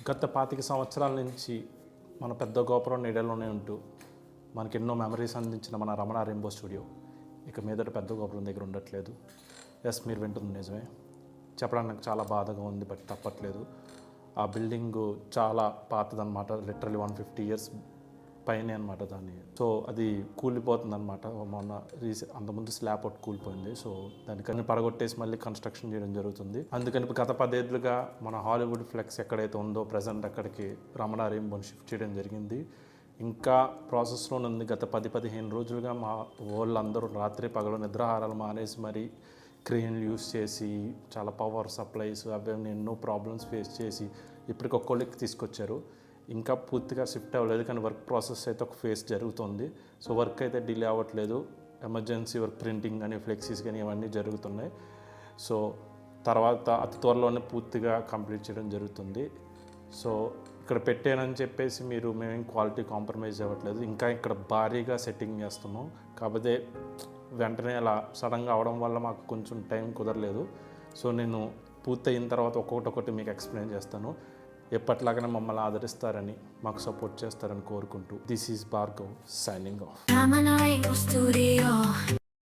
గత 25 సంవత్సరాల నుంచి మన పెద్ద గోపురం నీడలోనే ఉంటూ మనకి ఎన్నో మెమరీస్ అందించిన మన రమణ రెయిన్బో స్టూడియో ఇక మీదట పెద్ద గోపురం దగ్గర ఉండట్లేదు. ఎస్, మీరు వింటుంది నిజమే. చెప్పడానికి నాకు చాలా బాధగా ఉంది, బట్ తప్పట్లేదు. ఆ బిల్డింగు చాలా పాతదన్నమాట, లిటరలీ 150 years పైనే అనమాట దాన్ని. సో అది కూలిపోతుంది అనమాట. మొన్న అంతకుముందు స్లాబ్ ఒకటి కూలిపోయింది. సో దానికన్నీ పడగొట్టేసి మళ్ళీ కన్స్ట్రక్షన్ చేయడం జరుగుతుంది. అందుకని గత 10 ఏళ్ళుగా మన హాలీవుడ్ ఫ్లెక్స్ ఎక్కడైతే ఉందో ప్రజెంట్ అక్కడికి రమణ రెయిన్బోని షిఫ్ట్ చేయడం జరిగింది. ఇంకా ప్రాసెస్లో ఉంది. గత 10-15 రోజులుగా మా వాళ్ళందరూ రాత్రి పగలు నిద్రాహారాలు మానేసి మరి క్రెయిన్లు యూస్ చేసి చాలా పవర్ సప్లైస్ అవన్నీ ఎన్నో ప్రాబ్లమ్స్ ఫేస్ చేసి ఇప్పటికి ఒక్కొక్కరికి తీసుకొచ్చారు. ఇంకా పూర్తిగా షిఫ్ట్ అవ్వలేదు, కానీ వర్క్ ప్రాసెస్ అయితే ఒక ఫేస్ జరుగుతుంది. సో వర్క్ అయితే డిలే అవ్వట్లేదు. ఎమర్జెన్సీ వర్క్ ప్రింటింగ్ కానీ ఫ్లెక్సీస్ కానీ ఇవన్నీ జరుగుతున్నాయి. సో తర్వాత అతి త్వరలోనే పూర్తిగా కంప్లీట్ చేయడం జరుగుతుంది. సో ఇక్కడ పెట్టానని చెప్పేసి మేమేం క్వాలిటీ కాంప్రమైజ్ అవ్వట్లేదు. ఇంకా ఇక్కడ భారీగా సెట్టింగ్ చేస్తున్నాం. కాకపోతే వెంటనే అలా సడన్గా అవడం వల్ల మాకు కొంచెం టైం కుదరలేదు. సో నేను పూర్తయిన తర్వాత ఒక్కొక్కటి మీకు ఎక్స్ప్లెయిన్ చేస్తాను. ఎప్పట్లాగానే మమ్మల్ని ఆదరిస్తారని, మాకు సపోర్ట్ చేస్తారని కోరుకుంటూ this is Bhargav signing off.